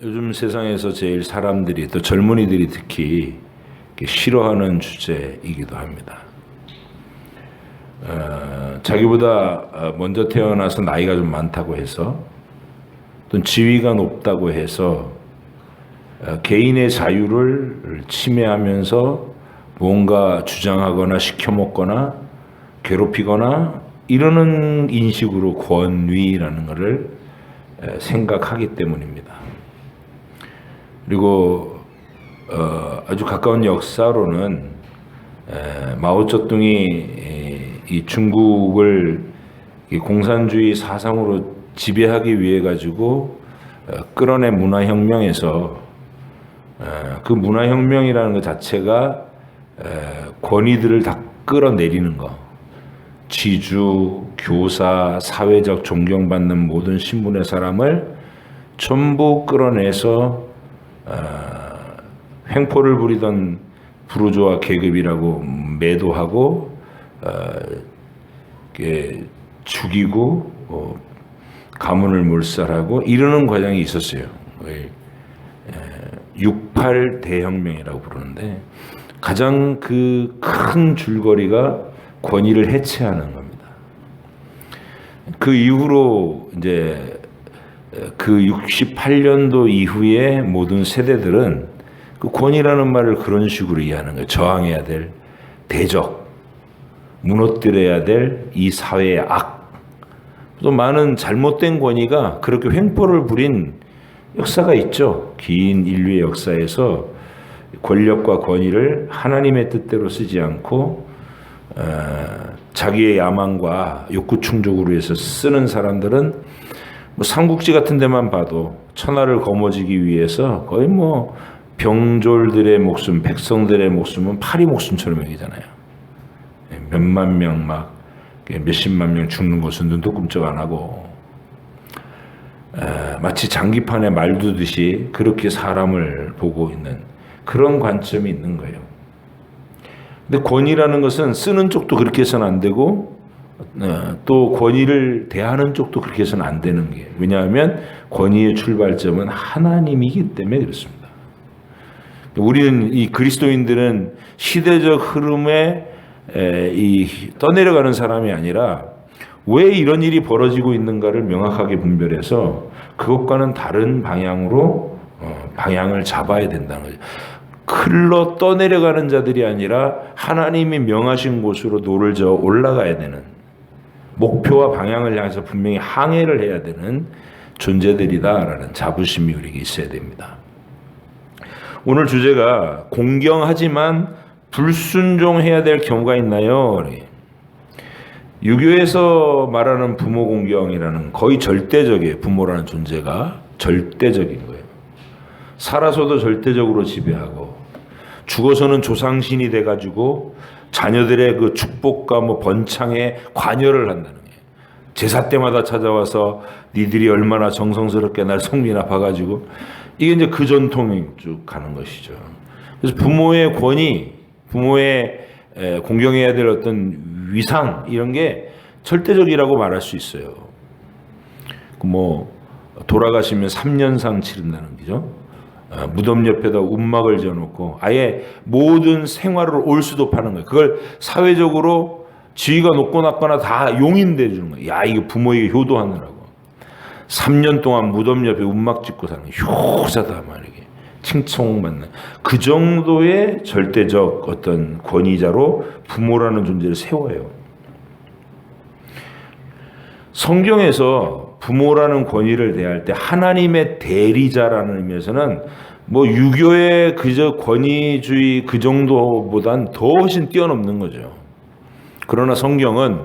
요즘 세상에서 제일 사람들이 또 젊은이들이 특히 싫어하는 주제이기도 합니다. 자기보다 먼저 태어나서 나이가 좀 많다고 해서 또 지위가 높다고 해서 개인의 자유를 침해하면서 뭔가 주장하거나 시켜먹거나 괴롭히거나 이러는 인식으로 권위라는 것을 생각하기 때문입니다. 그리고 아주 가까운 역사로는 마오쩌둥이 이 중국을 공산주의 사상으로 지배하기 위해 가지고 끌어낸 문화혁명에서 그 문화혁명이라는 것 자체가 권위들을 다 끌어내리는 거, 지주, 교사, 사회적 존경받는 모든 신분의 사람을 전부 끌어내서 횡포를 부리던 부르주아 계급이라고 매도하고 죽이고 가문을 몰살하고 이러는 과정이 있었어요. 68 대혁명이라고 부르는데 가장 그 큰 줄거리가 권위를 해체하는 겁니다. 그 이후로 이제 그 68년도 이후에 모든 세대들은 그 권위라는 말을 그런 식으로 이해하는 거예요. 저항해야 될 대적, 무너뜨려야 될 이 사회의 악. 또 많은 잘못된 권위가 그렇게 횡포를 부린 역사가 있죠. 긴 인류의 역사에서 권력과 권위를 하나님의 뜻대로 쓰지 않고 자기의 야망과 욕구 충족으로 해서 쓰는 사람들은 뭐 삼국지 같은 데만 봐도 천하를 거머쥐기 위해서 거의 뭐 병졸들의 목숨, 백성들의 목숨은 파리 목숨처럼 여기잖아요. 몇만 명 막 몇십만 명 죽는 것은 눈도 끔찍 안 하고 마치 장기판에 말 두듯이 그렇게 사람을 보고 있는 그런 관점이 있는 거예요. 근데 권위라는 것은 쓰는 쪽도 그렇게 해서는 안 되고 또 권위를 대하는 쪽도 그렇게 해서는 안 되는 게 왜냐하면 권위의 출발점은 하나님이기 때문에 그렇습니다. 우리는 이 그리스도인들은 시대적 흐름에 떠내려가는 사람이 아니라 왜 이런 일이 벌어지고 있는가를 명확하게 분별해서 그것과는 다른 방향으로 방향을 잡아야 된다는 거죠. 흘러 떠내려가는 자들이 아니라 하나님이 명하신 곳으로 노를 저어 올라가야 되는 목표와 방향을 향해서 분명히 항해를 해야 되는 존재들이다라는 자부심이 우리에게 있어야 됩니다. 오늘 주제가 공경하지만 불순종해야 될 경우가 있나요? 유교에서 말하는 부모 공경이라는 거의 절대적이에요. 부모라는 존재가 절대적인 거예요. 살아서도 절대적으로 지배하고 죽어서는 조상신이 돼가지고 자녀들의 그 축복과 뭐 번창에 관여를 한다는 거예요. 제사 때마다 찾아와서 니들이 얼마나 정성스럽게 날 성미나 봐가지고 이게 이제 그 전통이 쭉 가는 것이죠. 그래서 부모의 권위, 부모의 공경해야 될 어떤 위상 이런 게 절대적이라고 말할 수 있어요. 뭐 돌아가시면 3년상 치른다는 거죠. 무덤 옆에다 움막을 지어놓고 아예 모든 생활을 올수도 파는 거예요. 그걸 사회적으로 지위가 높고 낮거나 다 용인돼 주는 거예요. 야, 이거 부모에게 효도하느라고. 3년 동안 무덤 옆에 움막 짓고 사는 게 효자다 말이게 칭송받는 그 정도의 절대적 어떤 권위자로 부모라는 존재를 세워요. 성경에서 부모라는 권위를 대할 때 하나님의 대리자라는 의미에서는 뭐 유교의 그저 권위주의 그 정도보단 더 훨씬 뛰어넘는 거죠. 그러나 성경은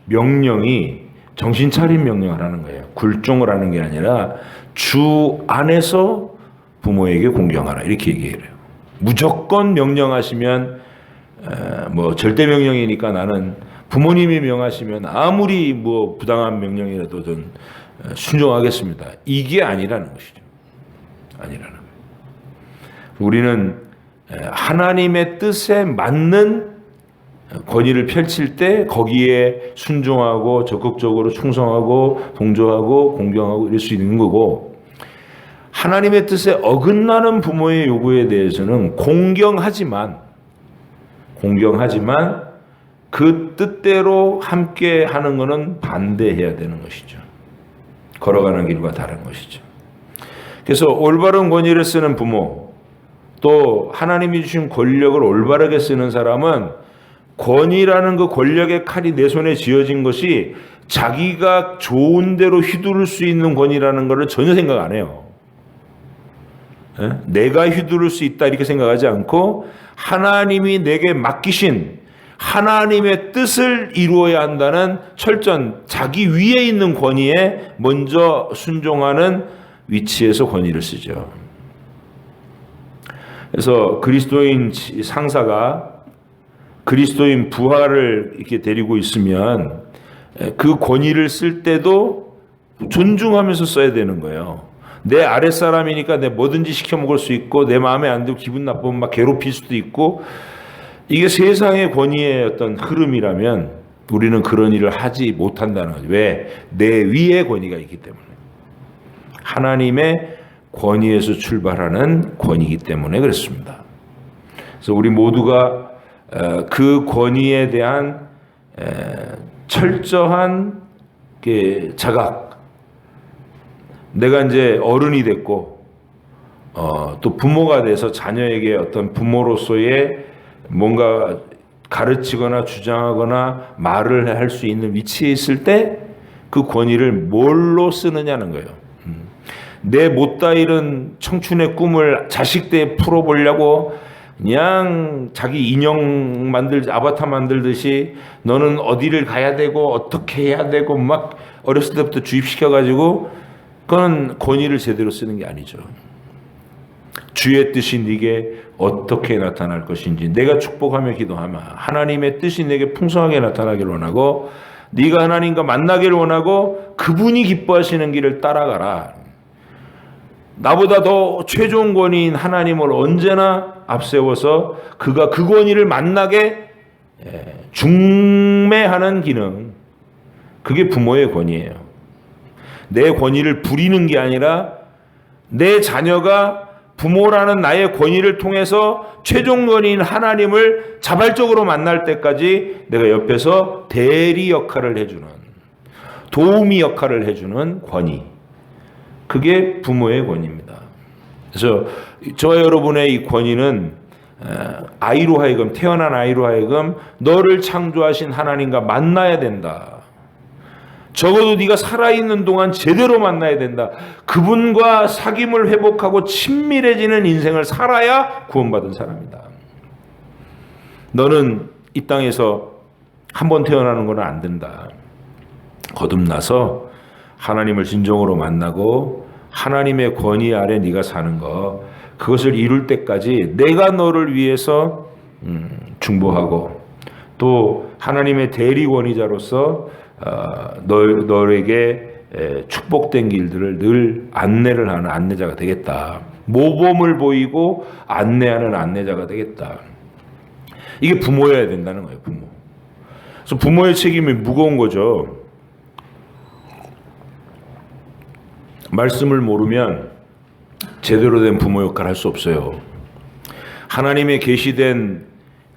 명령이 정신 차린 명령을 하는 거예요. 굴종을 하는 게 아니라 주 안에서 부모에게 공경하라 이렇게 얘기해요. 무조건 명령하시면 뭐 절대 명령이니까 나는 부모님이 명하시면 아무리 뭐 부당한 명령이라도 전 순종하겠습니다. 이게 아니라는 것이죠. 아니라는 거예요. 우리는 하나님의 뜻에 맞는 권위를 펼칠 때 거기에 순종하고 적극적으로 충성하고 동조하고 공경하고 이럴 수 있는 거고 하나님의 뜻에 어긋나는 부모의 요구에 대해서는 공경하지만 그 뜻대로 함께 하는 것은 반대해야 되는 것이죠. 걸어가는 길과 다른 것이죠. 그래서 올바른 권위를 쓰는 부모, 또 하나님이 주신 권력을 올바르게 쓰는 사람은 권위라는 그 권력의 칼이 내 손에 쥐어진 것이 자기가 좋은 대로 휘두를 수 있는 권위라는 것을 전혀 생각 안 해요. 내가 휘두를 수 있다 이렇게 생각하지 않고 하나님이 내게 맡기신 하나님의 뜻을 이루어야 한다는 철저한 자기 위에 있는 권위에 먼저 순종하는 위치에서 권위를 쓰죠. 그래서 그리스도인 상사가 그리스도인 부하를 이렇게 데리고 있으면 그 권위를 쓸 때도 존중하면서 써야 되는 거예요. 내 아랫사람이니까 내 뭐든지 시켜 먹을 수 있고 내 마음에 안 들고 기분 나쁘면 막 괴롭힐 수도 있고, 이게 세상의 권위의 어떤 흐름이라면 우리는 그런 일을 하지 못한다는 거죠. 왜? 내 위에 권위가 있기 때문에. 하나님의 권위에서 출발하는 권위이기 때문에 그렇습니다. 그래서 우리 모두가 그 권위에 대한 철저한 자각, 내가 이제 어른이 됐고 또 부모가 돼서 자녀에게 어떤 부모로서의 뭔가 가르치거나 주장하거나 말을 할 수 있는 위치에 있을 때 그 권위를 뭘로 쓰느냐는 거예요. 내 못다 이룬 청춘의 꿈을 자식 때 풀어보려고 그냥 자기 인형 아바타 만들듯이 너는 어디를 가야 되고 어떻게 해야 되고 막 어렸을 때부터 주입시켜가지고, 그건 권위를 제대로 쓰는 게 아니죠. 주의 뜻이 네게 어떻게 나타날 것인지 내가 축복하며 기도하며 하나님의 뜻이 내게 풍성하게 나타나기를 원하고, 네가 하나님과 만나기를 원하고 그분이 기뻐하시는 길을 따라가라. 나보다 더 최종 권위인 하나님을 언제나 앞세워서 그가 그 권위를 만나게 중매하는 기능, 그게 부모의 권위예요. 내 권위를 부리는 게 아니라 내 자녀가 부모라는 나의 권위를 통해서 최종 권위인 하나님을 자발적으로 만날 때까지 내가 옆에서 대리 역할을 해주는, 도우미 역할을 해주는 권위, 그게 부모의 권위입니다. 그래서 저와 여러분의 이 권위는 아이로 하여금, 태어난 아이로 하여금 너를 창조하신 하나님과 만나야 된다. 적어도 네가 살아있는 동안 제대로 만나야 된다. 그분과 사귐을 회복하고 친밀해지는 인생을 살아야 구원받은 사람이다. 너는 이 땅에서 한 번 태어나는 건 안 된다. 거듭나서 하나님을 진정으로 만나고 하나님의 권위 아래 네가 사는 것, 그것을 이룰 때까지 내가 너를 위해서 중보하고 또 하나님의 대리 권위자로서 너에게 축복된 길들을 늘 안내를 하는 안내자가 되겠다. 모범을 보이고 안내하는 안내자가 되겠다. 이게 부모여야 된다는 거예요. 부모. 그래서 부모의 책임이 무거운 거죠. 말씀을 모르면 제대로 된 부모 역할을 할 수 없어요. 하나님의 계시된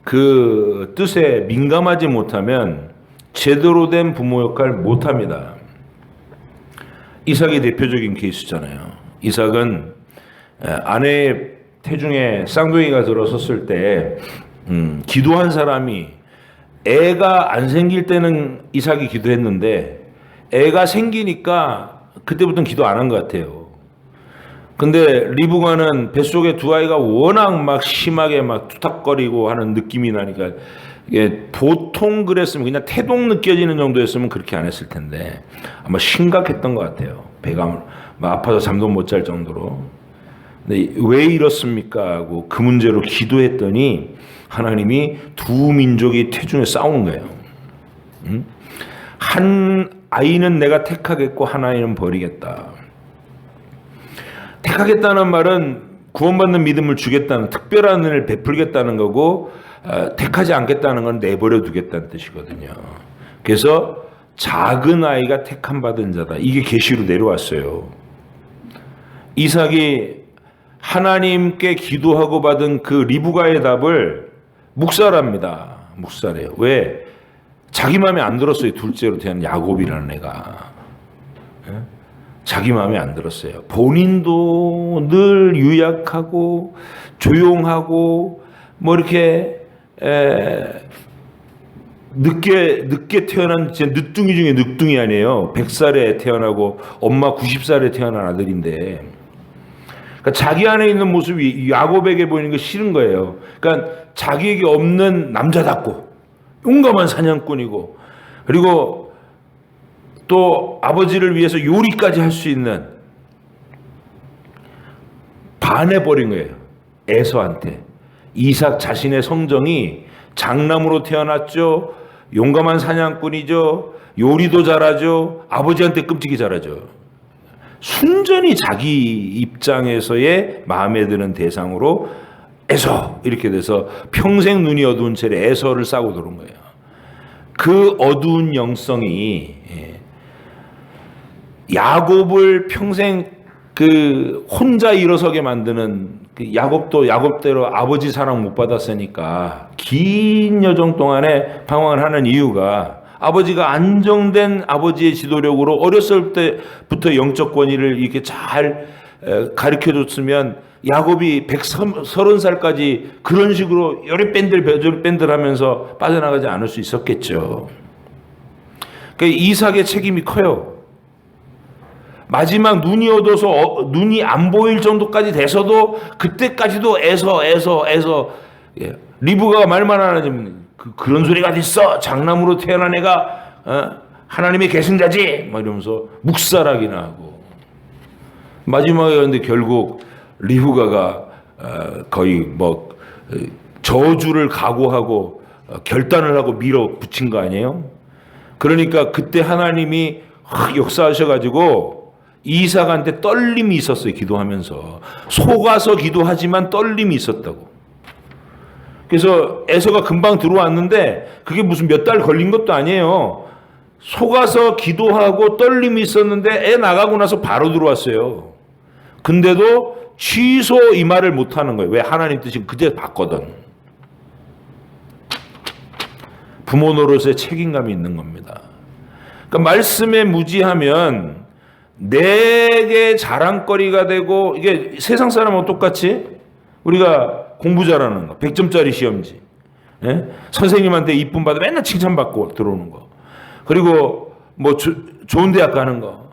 그 뜻에 민감하지 못하면 제대로 된 부모 역할을 못합니다. 이삭이 대표적인 케이스잖아요. 이삭은 아내의 태중에 쌍둥이가 들어섰을 때 기도한 사람이, 애가 안 생길 때는 이삭이 기도했는데 애가 생기니까 그때부터는 기도 안 한 것 같아요. 근데 리브가는 뱃속에 두 아이가 워낙 막 심하게 막 투탁거리고 하는 느낌이 나니까, 이게 보통 그랬으면 그냥 태동 느껴지는 정도였으면 그렇게 안 했을 텐데 아마 심각했던 것 같아요. 배가 막 아파서 잠도 못 잘 정도로. 근데 왜 이렇습니까 하고 그 문제로 기도했더니 하나님이 두 민족이 태중에 싸우는 거예요. 한 아이는 내가 택하겠고 한 아이는 버리겠다. 택하겠다는 말은 구원받는 믿음을 주겠다는, 특별한 은혜를 베풀겠다는 거고, 택하지 않겠다는 건 내버려 두겠다는 뜻이거든요. 그래서 작은 아이가 택함 받은 자다. 이게 계시로 내려왔어요. 이삭이 하나님께 기도하고 받은 그 리브가의 답을 묵살합니다. 묵살해요. 왜? 자기 마음에 안 들었어요. 둘째로 태어난 야곱이라는 애가. 자기 마음에 안 들었어요. 본인도 늘 유약하고 조용하고 뭐 이렇게 늦게 태어난 늦둥이 중에 늦둥이 아니에요. 100살에 태어나고 엄마 90살에 태어난 아들인데, 그러니까 자기 안에 있는 모습이 야곱에게 보이는 게 싫은 거예요. 그러니까 자기에게 없는 남자답고 용감한 사냥꾼이고, 그리고 또 아버지를 위해서 요리까지 할 수 있는, 반해버린 거예요. 에서한테. 이삭 자신의 성정이 장남으로 태어났죠. 용감한 사냥꾼이죠. 요리도 잘하죠. 아버지한테 끔찍이 잘하죠. 순전히 자기 입장에서의 마음에 드는 대상으로 에서 이렇게 돼서 평생 눈이 어두운 채로 에서를 싸고 들어온 거예요. 그 어두운 영성이 야곱을 평생 그 혼자 일어서게 만드는, 그 야곱도 야곱대로 아버지 사랑 못 받았으니까 긴 여정 동안에 방황을 하는 이유가, 아버지가 안정된 아버지의 지도력으로 어렸을 때부터 영적 권위를 이렇게 잘 가르쳐 줬으면 야곱이 130살까지 그런 식으로 요리밴들 하면서 빠져나가지 않을 수 있었겠죠. 그러니까 이삭의 책임이 커요. 마지막 눈이 어두워서 눈이 안 보일 정도까지 돼서도 그때까지도 애서 리브가가 말만 안 하지, 그런 소리가 어딨어, 장남으로 태어난 애가 하나님의 계승자지 막 이러면서 묵살하기나 하고, 마지막에 근데 결국 리브가가 거의 뭐 저주를 각오하고 결단을 하고 밀어붙인 거 아니에요? 그러니까 그때 하나님이 역사하셔가지고 이삭한테 떨림이 있었어요. 기도하면서 속아서 기도하지만 떨림이 있었다고. 그래서 에서가 금방 들어왔는데 그게 무슨 몇 달 걸린 것도 아니에요. 속아서 기도하고 떨림이 있었는데 애 나가고 나서 바로 들어왔어요. 근데도 취소 이 말을 못하는 거예요. 왜? 하나님 뜻이 그제 봤거든. 부모 노릇에 책임감이 있는 겁니다. 그러니까 말씀에 무지하면 내게 자랑거리가 되고, 이게 세상 사람하고 똑같이 우리가 공부 잘하는 거, 100점짜리 시험지, 선생님한테 이쁨 받아 맨날 칭찬받고 들어오는 거, 그리고 뭐 좋은 대학 가는 거,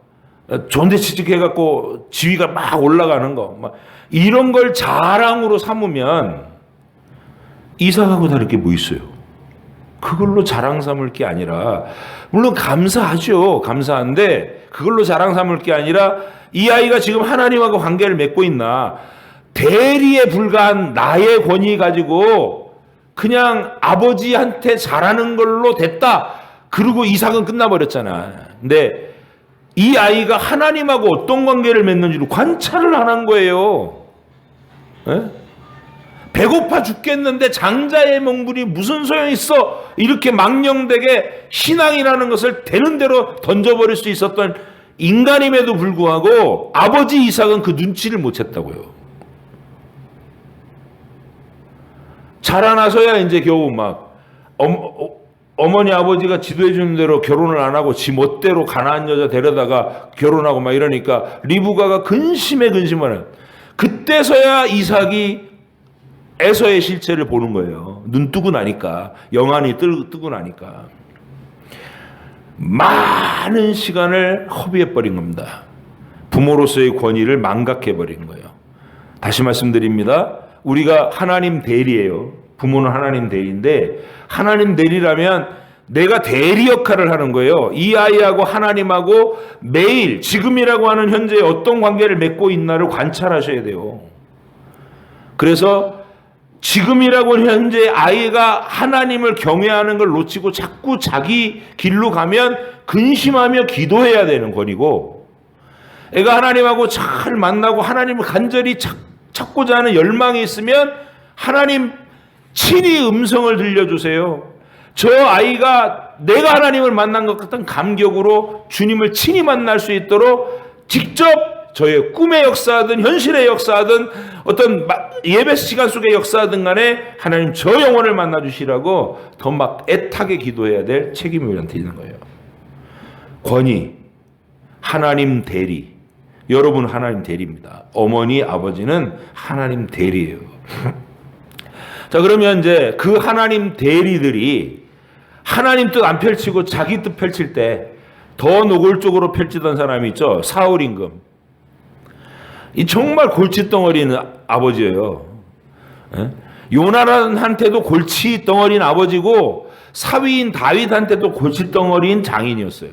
좋은 데 취직해갖고 지위가 막 올라가는 거, 막 이런 걸 자랑으로 삼으면 이삭하고 다를 게 뭐 있어요? 그걸로 자랑 삼을 게 아니라, 물론 감사하죠. 감사한데 그걸로 자랑 삼을 게 아니라, 이 아이가 지금 하나님하고 관계를 맺고 있나, 대리에 불과한 나의 권위 가지고 그냥 아버지한테 잘하는 걸로 됐다. 그리고 이삭은 끝나버렸잖아. 근데 이 아이가 하나님하고 어떤 관계를 맺는지를 관찰을 안 한 거예요. 배고파 죽겠는데 장자의 몽굴이 무슨 소용이 있어? 이렇게 망령되게 신앙이라는 것을 되는 대로 던져버릴 수 있었던 인간임에도 불구하고 아버지 이삭은 그 눈치를 못 챘다고요. 자라나서야 이제 겨우 막 어머니 아버지가 지도해 주는 대로 결혼을 안 하고 지 멋대로 가난한 여자 데려다가 결혼하고 막 이러니까 리브가가 근심을 해요. 그때서야 이삭이 에서의 실체를 보는 거예요. 눈 뜨고 나니까, 영안이 뜨고 나니까. 많은 시간을 허비해버린 겁니다. 부모로서의 권위를 망각해버린 거예요. 다시 말씀드립니다. 우리가 하나님 대리예요. 부모는 하나님 대리인데, 하나님 대리라면 내가 대리 역할을 하는 거예요. 이 아이하고 하나님하고 매일 지금이라고 하는 현재에 어떤 관계를 맺고 있나를 관찰하셔야 돼요. 그래서 지금이라고 현재 아이가 하나님을 경외하는 걸 놓치고 자꾸 자기 길로 가면 근심하며 기도해야 되는 권이고, 애가 하나님하고 잘 만나고 하나님을 간절히 찾고자 하는 열망이 있으면 하나님 친히 음성을 들려주세요. 저 아이가 내가 하나님을 만난 것 같은 감격으로 주님을 친히 만날 수 있도록 직접 저의 꿈의 역사든 현실의 역사든 어떤 예배 시간 속의 역사든 간에 하나님 저 영혼을 만나 주시라고 더 막 애타게 기도해야 될 책임이 우리한테 있는 거예요. 권위, 하나님 대리. 여러분 하나님 대리입니다. 어머니, 아버지는 하나님 대리예요. 자, 그러면 이제 그 하나님 대리들이 하나님 뜻 안 펼치고 자기 뜻 펼칠 때 더 노골적으로 펼치던 사람이 있죠. 사울 임금. 이 정말 골칫덩어리는 아버지예요. 요나단한테도 골칫덩어리인 아버지고 사위인 다윗한테도 골칫덩어리인 장인이었어요.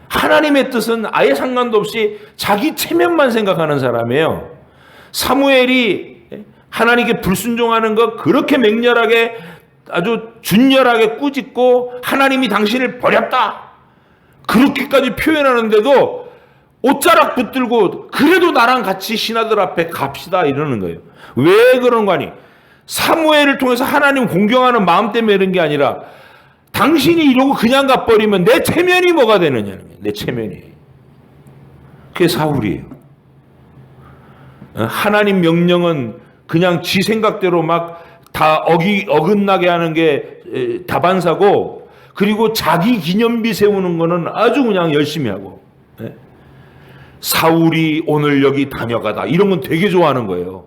하나님의 뜻은 아예 상관도 없이 자기 체면만 생각하는 사람이에요. 사무엘이 하나님께 불순종하는 것 그렇게 맹렬하게 아주 준열하게 꾸짖고 하나님이 당신을 버렸다 그렇게까지 표현하는데도 옷자락 붙들고 그래도 나랑 같이 신하들 앞에 갑시다 이러는 거예요. 왜 그런 거 아니? 사무엘을 통해서 하나님 공경하는 마음 때문에 이런 게 아니라 당신이 이러고 그냥 가버리면 내 체면이 뭐가 되느냐는 거예요. 내 체면이. 그게 사울이에요. 하나님 명령은 그냥 지 생각대로 막 다 어긋나게 하는 게 다반사고, 그리고 자기 기념비 세우는 거는 아주 그냥 열심히 하고. 사울이 오늘 여기 다녀가다 이런 건 되게 좋아하는 거예요.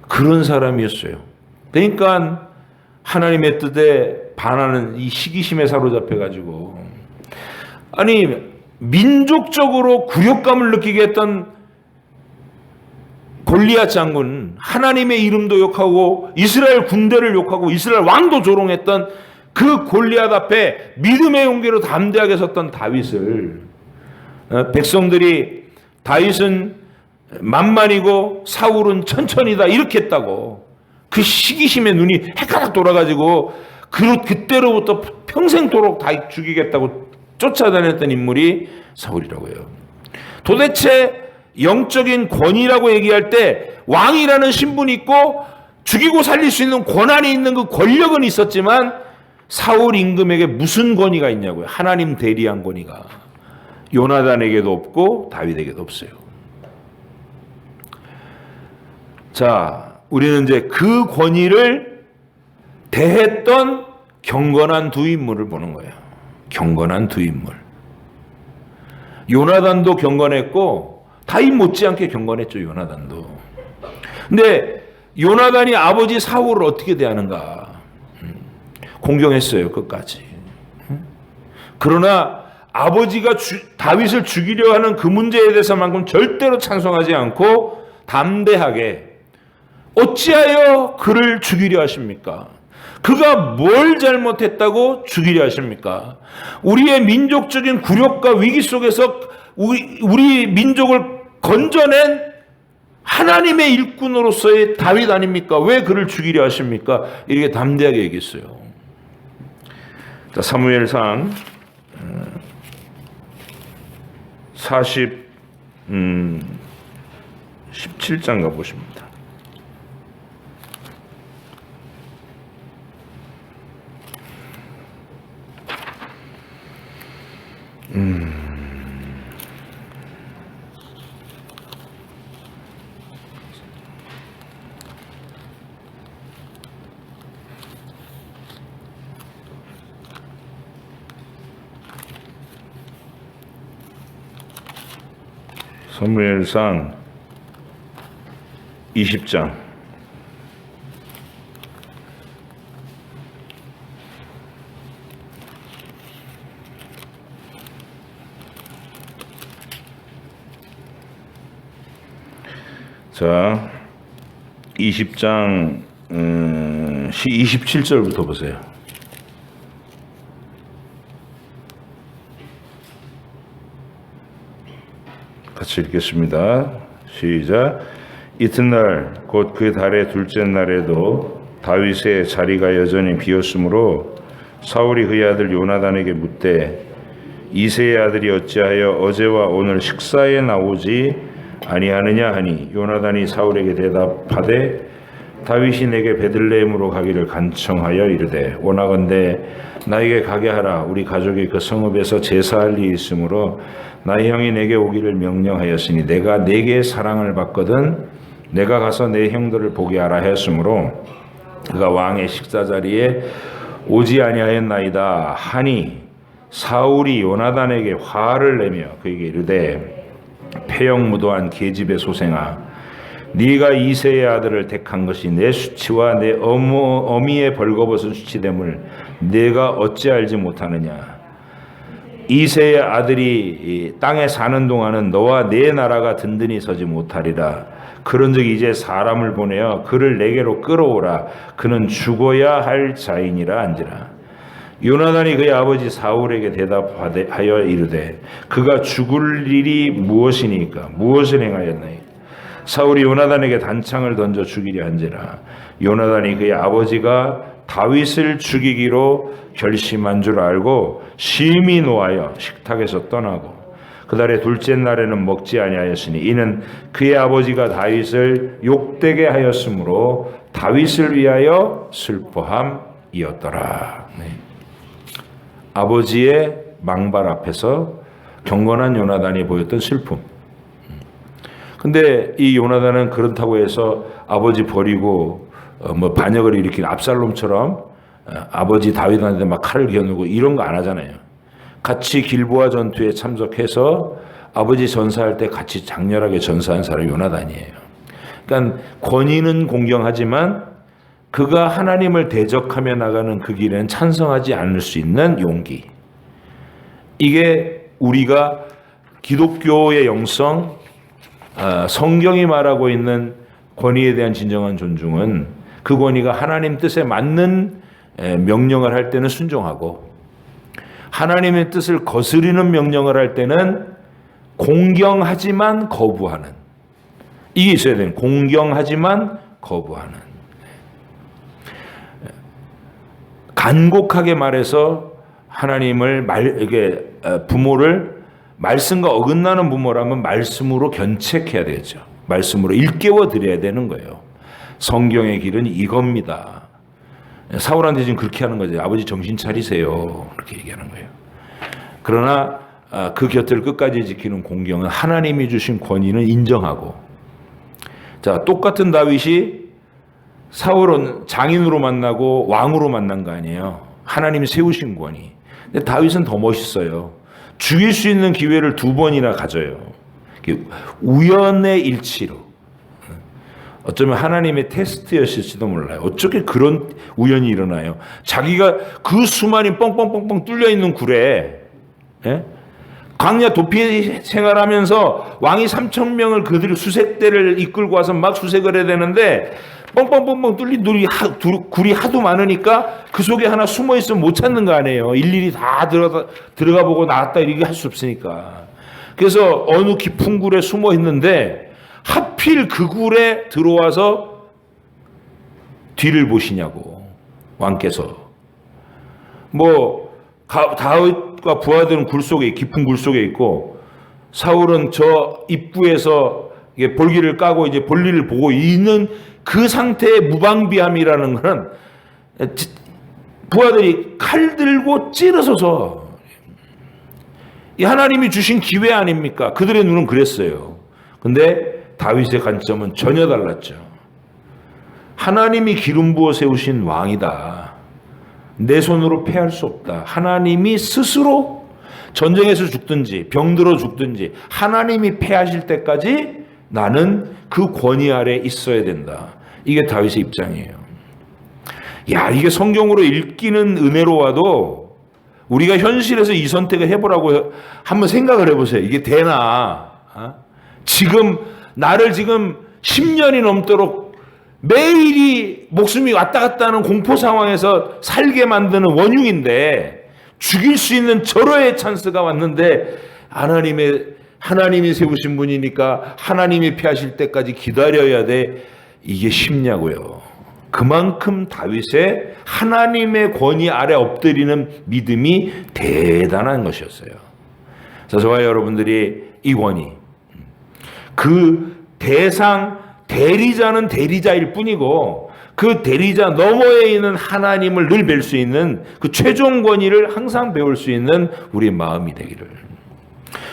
그런 사람이었어요. 그러니까 하나님의 뜻에 반하는 이 시기심에 사로잡혀가지고, 아니 민족적으로 굴욕감을 느끼게 했던 골리앗 장군, 하나님의 이름도 욕하고 이스라엘 군대를 욕하고 이스라엘 왕도 조롱했던 그 골리앗 앞에 믿음의 용기로 담대하게 섰던 다윗을, 백성들이 다윗은 만만이고 사울은 천천히다 이렇게 했다고 그 시기심에 눈이 헷가닥 돌아가지고 그때로부터 평생도록 다윗 죽이겠다고 쫓아다녔던 인물이 사울이라고 해요. 도대체 영적인 권위라고 얘기할 때 왕이라는 신분이 있고 죽이고 살릴 수 있는 권한이 있는 그 권력은 있었지만 사울 임금에게 무슨 권위가 있냐고요. 하나님 대리한 권위가 요나단에게도 없고 다윗에게도 없어요. 자, 우리는 이제 그 권위를 대했던 경건한 두 인물을 보는 거예요. 경건한 두 인물. 요나단도 경건했고 다윗 못지않게 경건했죠. 요나단도. 근데 요나단이 아버지 사울을 어떻게 대하는가? 공경했어요. 끝까지. 그러나 아버지가 다윗을 죽이려 하는 그 문제에 대해서만큼 절대로 찬성하지 않고 담대하게, 어찌하여 그를 죽이려 하십니까? 그가 뭘 잘못했다고 죽이려 하십니까? 우리의 민족적인 굴욕과 위기 속에서 우리 민족을 건져낸 하나님의 일꾼으로서의 다윗 아닙니까? 왜 그를 죽이려 하십니까? 이렇게 담대하게 얘기했어요. 자, 사무엘상 17장 가보십니다. 사무엘상 20장 자 20장 27절부터 보세요. 같이 읽겠습니다. 시작. 이튿날 곧 그 달의 둘째 날에도 다윗의 자리가 여전히 비었으므로 사울이 그의 아들 요나단에게 묻되 이새의 아들이 어찌하여 어제와 오늘 식사에 나오지 아니하느냐 하니 요나단이 사울에게 대답하되 다윗이 내게 베들레헴으로 가기를 간청하여 이르되 원하건대 나에게 가게 하라. 우리 가족이 그 성읍에서 제사할 일이 있으므로 나의 형이 내게 오기를 명령하였으니 내가 내게 사랑을 받거든 내가 가서 내 형들을 보게 하라 하였으므로 그가 왕의 식사 자리에 오지 아니하였나이다 하니 사울이 요나단에게 화를 내며 그에게 이르되 폐역무도한 계집의 소생아 네가 이새의 아들을 택한 것이 내 수치와 내 어미의 벌거벗은 수치됨을 네가 어찌 알지 못하느냐. 이새의 아들이 땅에 사는 동안은 너와 네 나라가 든든히 서지 못하리라. 그런즉 이제 사람을 보내어 그를 내게로 끌어오라. 그는 죽어야 할 자인이라 한지라. 요나단이 그의 아버지 사울에게 대답하여 이르되 그가 죽을 일이 무엇이니까 무엇을 행하였나이까. 사울이 요나단에게 단창을 던져 죽이려 한지라. 요나단이 그의 아버지가 다윗을 죽이기로 결심한 줄 알고 심히 노하여 식탁에서 떠나고 그 달의 둘째 날에는 먹지 아니하였으니 이는 그의 아버지가 다윗을 욕되게 하였으므로 다윗을 위하여 슬퍼함이었더라. 네. 아버지의 망발 앞에서 경건한 요나단이 보였던 슬픔. 근데 이 요나단은 그렇다고 해서 아버지 버리고 반역을 일으킨 압살롬처럼 아버지 다윗한테 막 칼을 겨누고 이런 거 안 하잖아요. 같이 길보아 전투에 참석해서 아버지 전사할 때 같이 장렬하게 전사한 사람이 요나단이에요. 그러니까 권위는 공경하지만 그가 하나님을 대적하며 나가는 그 길에는 찬성하지 않을 수 있는 용기. 이게 우리가 기독교의 영성, 성경이 말하고 있는 권위에 대한 진정한 존중은 그 권위가 하나님 뜻에 맞는 명령을 할 때는 순종하고 하나님의 뜻을 거스르는 명령을 할 때는 공경하지만 거부하는, 이게 있어야 돼요. 공경하지만 거부하는. 간곡하게 말해서 하나님을 이게 부모를 말씀과 어긋나는 부모라면 말씀으로 견책해야 되죠. 말씀으로 일깨워 드려야 되는 거예요. 성경의 길은 이겁니다. 사울한테 지금 그렇게 하는 거죠. 아버지 정신 차리세요. 그렇게 얘기하는 거예요. 그러나 그 곁을 끝까지 지키는 공경은 하나님이 주신 권위는 인정하고, 자, 똑같은 다윗이 사울은 장인으로 만나고 왕으로 만난 거 아니에요. 하나님이 세우신 권위. 근데 다윗은 더 멋있어요. 죽일 수 있는 기회를 2번이나 가져요. 우연의 일치로. 어쩌면 하나님의 테스트였을지도 몰라요. 어떻게 그런 우연이 일어나요? 자기가 그 수많이 뻥뻥뻥뻥 뚫려 있는 굴에, 예? 광야 도피 생활하면서 왕이 3,000명을 그들 수색대를 이끌고 와서 막 수색을 해야 되는데 뻥뻥뻥뻥 뚫린 굴이 하도 많으니까 그 속에 하나 숨어 있으면 못 찾는 거 아니에요. 일일이 다 들어가 보고 나왔다 이렇게 할 수 없으니까. 그래서 어느 깊은 굴에 숨어 있는데 하필 그 굴에 들어와서 뒤를 보시냐고, 왕께서. 다윗과 부하들은 깊은 굴 속에 있고 사울은 저 입구에서 볼기를 까고 이제 볼일을 보고 있는 그 상태의 무방비함이라는 것은 부하들이 칼 들고 찌르서서, 이 하나님이 주신 기회 아닙니까? 그들의 눈은 그랬어요. 근데 다윗의 관점은 전혀 달랐죠. 하나님이 기름 부어 세우신 왕이다. 내 손으로 패할 수 없다. 하나님이 스스로 전쟁에서 죽든지 병들어 죽든지 하나님이 패하실 때까지 나는 그 권위 아래 있어야 된다. 이게 다윗의 입장이에요. 야, 이게 성경으로 읽기는 은혜로워도 우리가 현실에서 이 선택을 해보라고 한번 생각을 해보세요. 이게 되나? 지금 나를 지금 10년이 넘도록 매일이 목숨이 왔다 갔다 하는 공포 상황에서 살게 만드는 원흉인데 죽일 수 있는 절호의 찬스가 왔는데 하나님이 세우신 분이니까 하나님이 피하실 때까지 기다려야 돼. 이게 쉽냐고요. 그만큼 다윗의 하나님의 권위 아래 엎드리는 믿음이 대단한 것이었어요. 그래서 저와 여러분들이 이 권위, 그 대리자는 대리자일 뿐이고 그 그 대리자 너머에 있는 하나님을 늘 뵐 수 있는 그 최종 권위를 항상 배울 수 있는 우리의 마음이 되기를.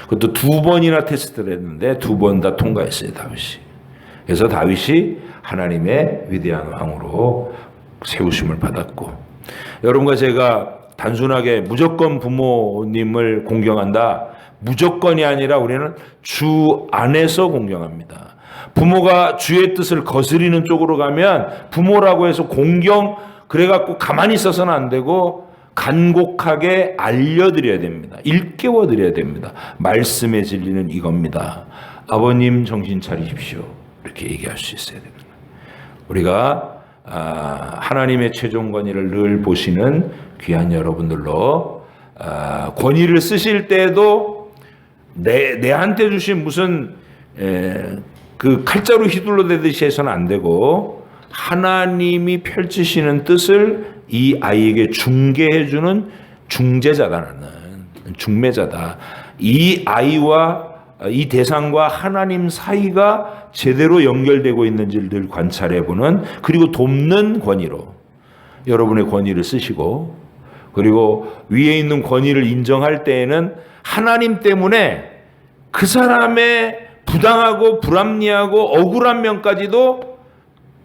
그것도 2번이나 테스트를 했는데 2번 다 통과했어요, 다윗이. 그래서 다윗이 하나님의 위대한 왕으로 세우심을 받았고, 여러분과 제가 단순하게 무조건 부모님을 공경한다, 무조건이 아니라 우리는 주 안에서 공경합니다. 부모가 주의 뜻을 거스리는 쪽으로 가면 부모라고 해서 공경 그래갖고 가만히 있어서는 안 되고 간곡하게 알려드려야 됩니다. 일깨워드려야 됩니다. 말씀의 진리는 이겁니다. 아버님 정신 차리십시오. 이렇게 얘기할 수 있어야 됩니다. 우리가 하나님의 최종 권위를 늘 보시는 귀한 여러분들로 권위를 쓰실 때에도 내한테 주신 무슨 그 칼자루 휘둘러 대듯이 해서는 안 되고, 하나님이 펼치시는 뜻을 이 아이에게 중개해주는 중재자다. 나는 중매자다. 이 아이와 이 대상과 하나님 사이가 제대로 연결되고 있는지를 늘 관찰해보는, 그리고 돕는 권위로 여러분의 권위를 쓰시고, 그리고 위에 있는 권위를 인정할 때에는 하나님 때문에 그 사람의 부당하고 불합리하고 억울한 면까지도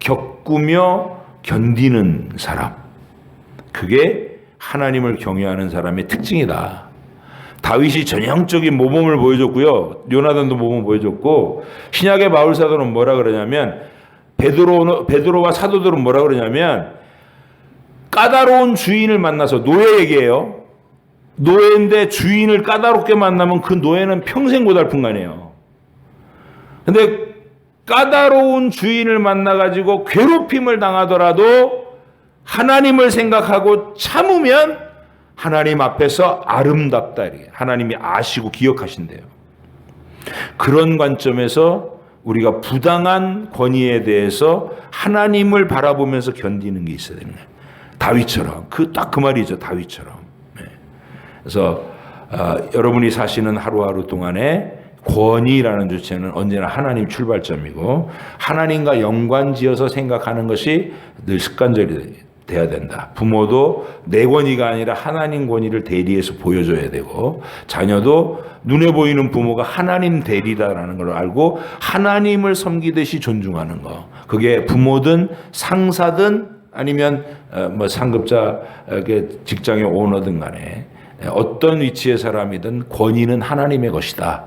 겪으며 견디는 사람, 그게 하나님을 경외하는 사람의 특징이다. 다윗이 전형적인 모범을 보여줬고요, 요나단도 모범을 보여줬고, 신약의 바울사도는 뭐라 그러냐면, 베드로와 사도들은 뭐라 그러냐면, 까다로운 주인을 만나서, 노예 얘기예요. 노예인데 주인을 까다롭게 만나면 그 노예는 평생 고달픈간이에요. 근데 까다로운 주인을 만나가지고 괴롭힘을 당하더라도 하나님을 생각하고 참으면 하나님 앞에서 아름답다. 이렇게 하나님이 아시고 기억하신대요. 그런 관점에서 우리가 부당한 권위에 대해서 하나님을 바라보면서 견디는 게 있어야 되는 거예요. 다윗처럼. 딱 그 말이죠. 다윗처럼. 그래서 여러분이 사시는 하루하루 동안에 권위라는 주체는 언제나 하나님 출발점이고, 하나님과 연관지어서 생각하는 것이 늘 습관적이 돼야 된다. 부모도 내 권위가 아니라 하나님 권위를 대리해서 보여줘야 되고, 자녀도 눈에 보이는 부모가 하나님 대리다라는 걸 알고 하나님을 섬기듯이 존중하는 거. 그게 부모든 상사든 아니면 상급자, 직장의 오너든 간에 어떤 위치의 사람이든 권위는 하나님의 것이다.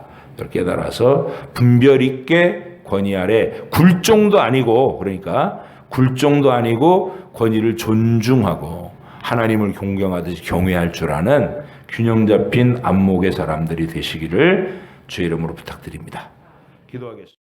깨달아서 분별 있게 권위 아래 굴종도 아니고, 그러니까 굴종도 아니고 권위를 존중하고 하나님을 존경하듯이 경외할 줄 아는 균형 잡힌 안목의 사람들이 되시기를 주의 이름으로 부탁드립니다. 기도하겠습니다.